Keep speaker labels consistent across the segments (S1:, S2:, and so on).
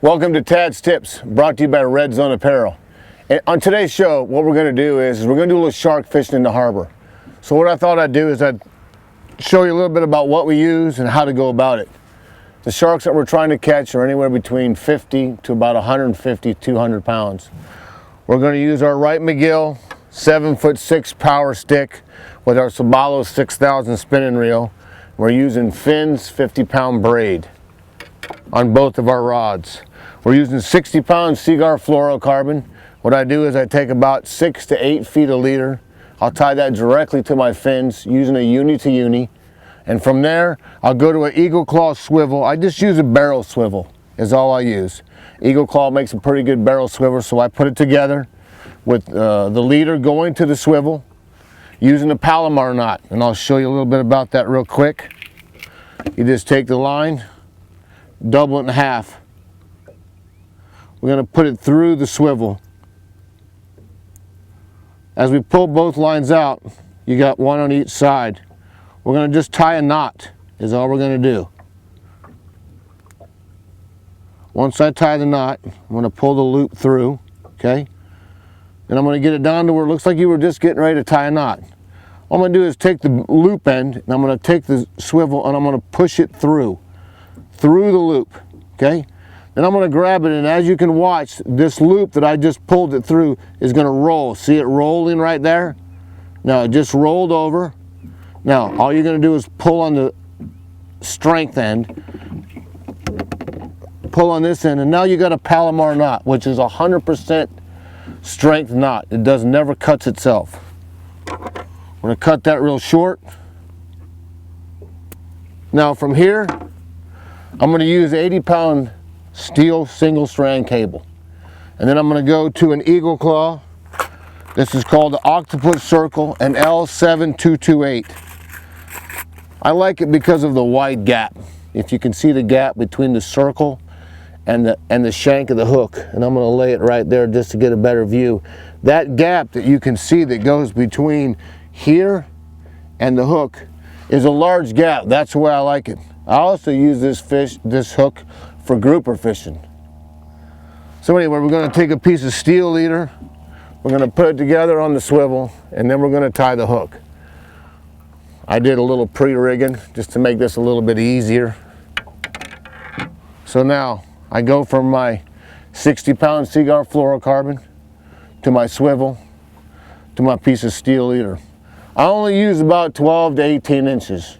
S1: Welcome to Tad's Tips, brought to you by Red Zone Apparel. And on today's show, what we're going to do is we're going to do a little shark fishing in the harbor. So what I thought I'd do is I'd show you a little bit about what we use and how to go about it. The sharks that we're trying to catch are anywhere between 50 to about 150, 200 pounds. We're going to use our Wright McGill 7'6" power stick with our Sabalo 6000 spinning reel. We're using Finn's 50-pound braid on both of our rods. We're using 60-pound Seaguar fluorocarbon. What I do is I take about 6 to 8 feet of leader. I'll tie that directly to my fins using a uni to uni. And from there, I'll go to an Eagle Claw swivel. I just use a barrel swivel is all I use. Eagle Claw makes a pretty good barrel swivel, so I put it together with the leader going to the swivel using a Palomar knot. And I'll show you a little bit about that real quick. You just take the line, double it in half. We're going to put it through the swivel. As we pull both lines out, you got one on each side. We're going to just tie a knot is all we're going to do. Once I tie the knot, I'm going to pull the loop through, okay? And I'm going to get it down to where it looks like you were just getting ready to tie a knot. All I'm going to do is take the loop end, and I'm going to take the swivel and I'm going to push it through the loop, okay? Then I'm going to grab it, and as you can watch, this loop that I just pulled it through is going to roll. See it rolling right there? Now it just rolled over. Now all you're going to do is pull on the strength end, pull on this end, and now you got a Palomar knot, which is 100% strength knot. It never cuts itself. I'm going to cut that real short. Now from here, I'm going to use 80-pound steel single strand cable, and then I'm going to go to an Eagle Claw. This is called the Octopus Circle, an L7228. I like it because of the wide gap. If you can see the gap between the circle and the shank of the hook, and I'm going to lay it right there just to get a better view. That gap that you can see that goes between here and the hook is a large gap. That's the way I like it. I also use this hook for grouper fishing. So anyway, we're going to take a piece of steel leader, we're going to put it together on the swivel, and then we're going to tie the hook. I did a little pre-rigging just to make this a little bit easier. So now I go from my 60-pound Seaguar fluorocarbon to my swivel to my piece of steel leader. I only use about 12 to 18 inches.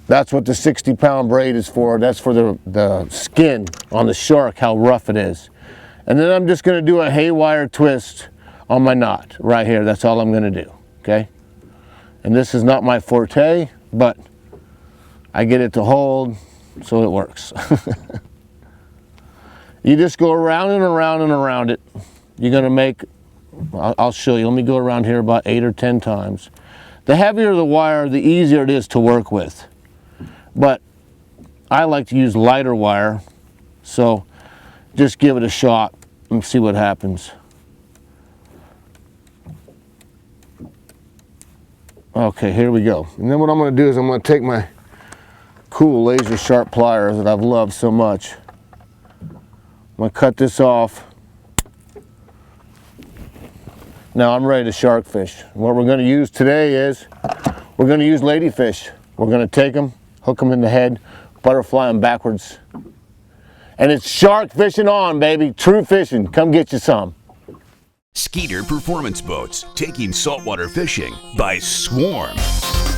S1: That's what the 60-pound braid is for. That's for the skin on the shark, how rough it is. And then I'm just going to do a haywire twist on my knot right here. That's all I'm going to do, okay? And this is not my forte, but I get it to hold, so it works. You just go around and around and around it. You're going to make, I'll show you. Let me go around here about 8 or 10 times. The heavier the wire, the easier it is to work with. But I like to use lighter wire, so just give it a shot and see what happens. Okay, here we go. And then what I'm going to do is I'm going to take my cool laser sharp pliers that I've loved so much. I'm going to cut this off. Now I'm ready to shark fish. What we're going to use today is we're going to use ladyfish. We're going to take them, hook them in the head, butterfly them backwards. And it's shark fishing on, baby. True fishing. Come get you some.
S2: Skeeter Performance Boats, taking saltwater fishing by swarm.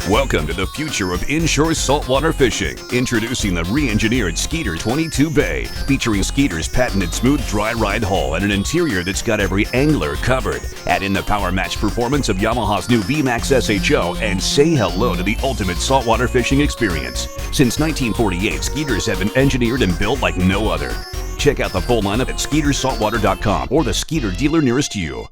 S2: Welcome to the future of inshore saltwater fishing. Introducing the re-engineered Skeeter 22 Bay, featuring Skeeter's patented smooth dry ride hull and an interior that's got every angler covered. Add in the power match performance of Yamaha's new VMAX SHO and say hello to the ultimate saltwater fishing experience. Since 1948, Skeeters have been engineered and built like no other. Check out the full lineup at SkeeterSaltwater.com or the Skeeter dealer nearest you.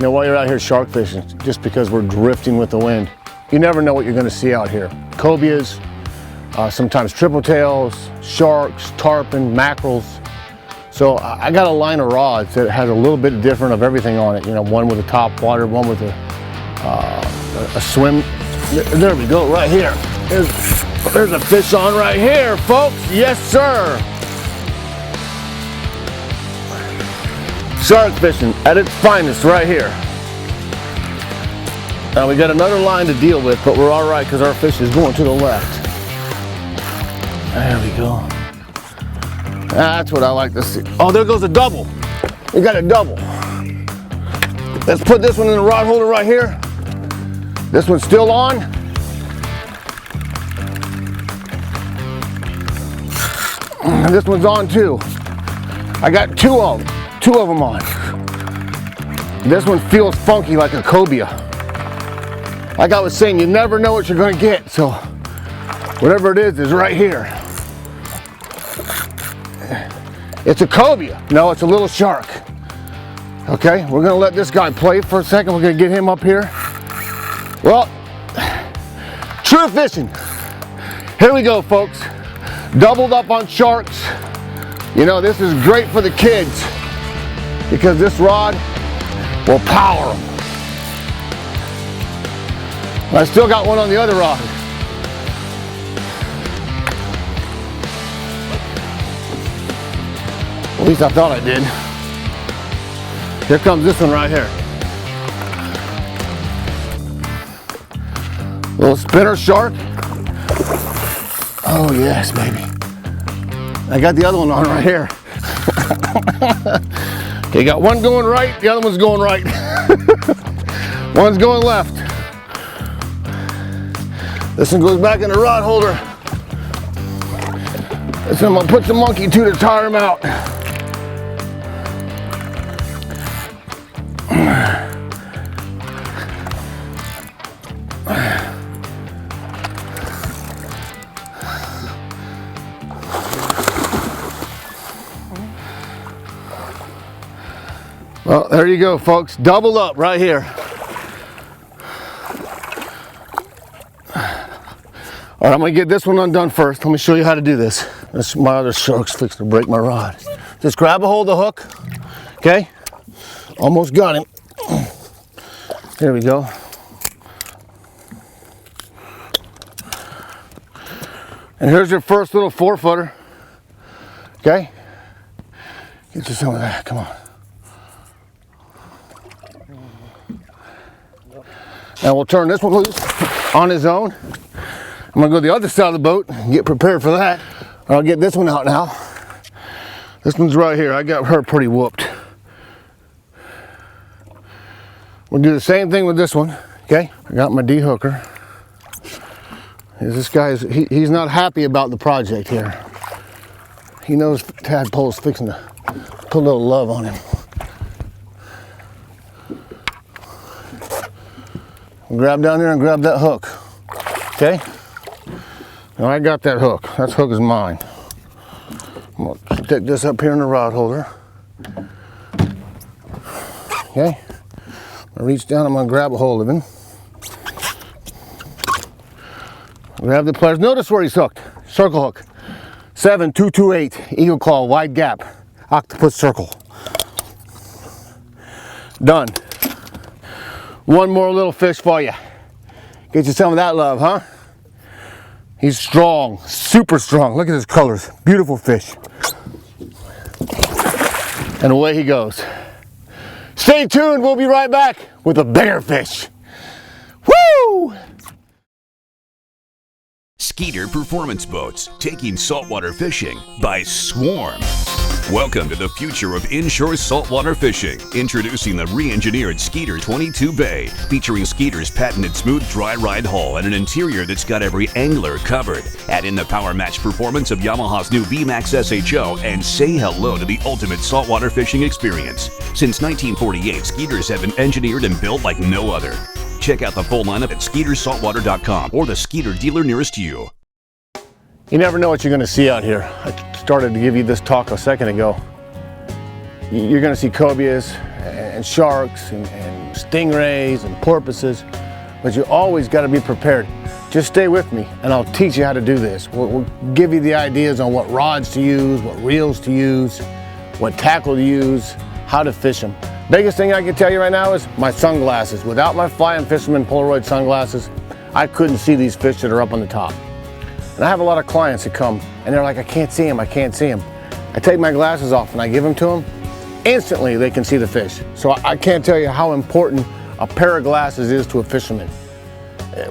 S1: You know, while you're out here shark fishing, just because we're drifting with the wind, you never know what you're going to see out here. Cobias, sometimes triple tails, sharks, tarpon, mackerels. So I got a line of rods that has a little bit different of everything on it. You know, one with a top water, one with a swim. There we go, right here. There's a fish on right here, folks. Yes, sir. Shark fishing at its finest right here. Now we got another line to deal with, but we're all right because our fish is going to the left. There we go. That's what I like to see. Oh, there goes a double. We got a double. Let's put this one in the rod holder right here. This one's still on. And this one's on too. I got two of them on. This one feels funky like a cobia. Like I was saying, you never know what you're going to get. So whatever it is right here. It's a cobia. No, it's a little shark. Okay, we're gonna let this guy play for a second. We're gonna get him up here. Well, true fishing. Here we go, folks. Doubled up on sharks. You know, this is great for the kids because this rod will power them. I still got one on the other rod. At least I thought I did. Here comes this one right here. Little spinner shark. Oh yes, baby. I got the other one on right here. Okay, got one going right, the other one's going right. One's going left. This one goes back in the rod holder. This one I'm gonna put the monkey to tire him out. Well, there you go, folks. Double up right here. All right, I'm gonna get this one undone first. Let me show you how to do this. My other shark's fixing to break my rod. Just grab a hold of the hook, okay? Almost got him. There we go. And here's your first little 4-footer, okay? Get you some of that, come on. Now we'll turn this one loose on his own. I'm gonna go to the other side of the boat and get prepared for that. I'll get this one out now. This one's right here. I got her pretty whooped. We'll do the same thing with this one, okay? I got my D-hooker. This guy, he's not happy about the project here. He knows Tadpole's fixing to put a little love on him. Grab down there and grab that hook, okay? Now I got that hook. That hook is mine. I'm gonna stick this up here in the rod holder. Okay? I'm gonna reach down, I'm gonna grab a hold of him. Grab the pliers. Notice where he's hooked. Circle hook. 7228, Eagle Claw, wide gap, octopus circle. Done. One more little fish for you. Get you some of that love, huh? He's strong, super strong. Look at his colors. Beautiful fish. And away he goes. Stay tuned, we'll be right back with a bigger fish. Woo!
S2: Skeeter Performance Boats, taking saltwater fishing by swarm. Welcome to the future of inshore saltwater fishing. Introducing the re-engineered Skeeter 22 Bay, featuring Skeeter's patented smooth dry ride hull and an interior that's got every angler covered. Add in the power match performance of Yamaha's new VMAX SHO and say hello to the ultimate saltwater fishing experience. Since 1948, Skeeters have been engineered and built like no other. Check out the full lineup at SkeeterSaltwater.com or the Skeeter dealer nearest you.
S1: You never know what you're going to see out here. I started to give you this talk a second ago. You're going to see cobias and sharks and stingrays and porpoises, but you always got to be prepared. Just stay with me and I'll teach you how to do this. We'll give you the ideas on what rods to use, what reels to use, what tackle to use, how to fish them. Biggest thing I can tell you right now is my sunglasses. Without my Flying Fisherman Polaroid sunglasses, I couldn't see these fish that are up on the top. And I have a lot of clients that come and they're like, I can't see them, I can't see them. I take my glasses off and I give them to them. Instantly they can see the fish. So I can't tell you how important a pair of glasses is to a fisherman.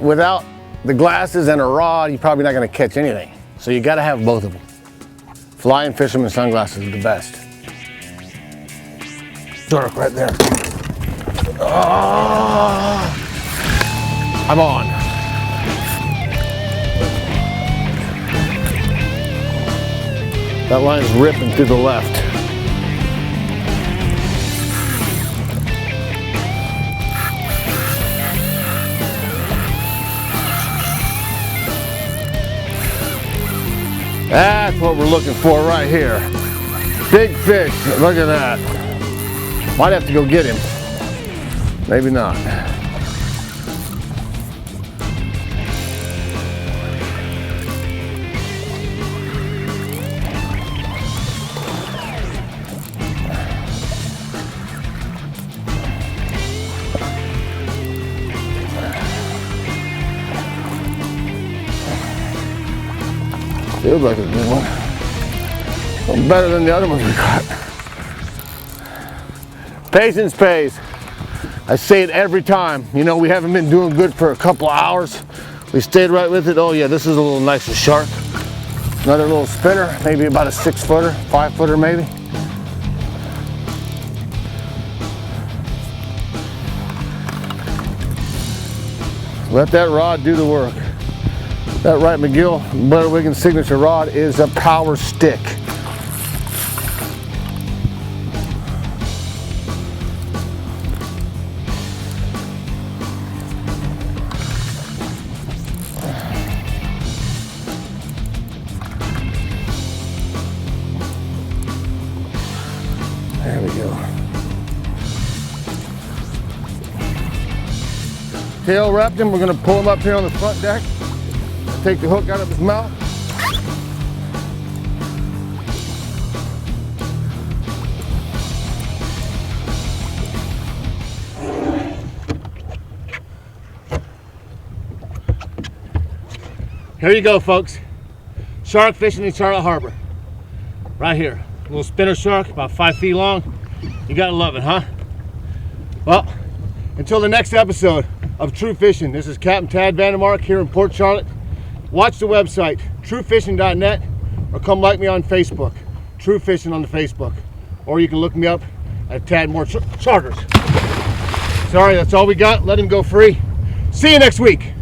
S1: Without the glasses and a rod, you're probably not going to catch anything. So you got to have both of them. Flying Fisherman sunglasses are the best. Shark right there. Oh, I'm on. That line's ripping through the left. That's what we're looking for right here. Big fish, look at that. Might have to go get him. Maybe not. Feels like a good one. A little better than the other ones we got. Patience pays. I say it every time. You know, we haven't been doing good for a couple of hours. We stayed right with it. Oh yeah, this is a little nicer shark. Another little spinner, maybe about a 6-footer, 5-footer maybe. Let that rod do the work. That Wright McGill Blair Wiggins signature rod is a power stick. There we go. Tail wrapped him. We're going to pull him up here on the front deck. Take the hook out of his mouth. Here you go, folks. Shark fishing in Charlotte Harbor. Right here. A little spinner shark, about 5 feet long. You gotta love it, huh? Well, until the next episode of True Fishing, this is Captain Tad Vandermark here in Port Charlotte. Watch the website, truefishing.net, or come like me on Facebook, True Fishing on the Facebook. Or you can look me up at Tad More Charters. Sorry, that's all we got. Let him go free. See you next week.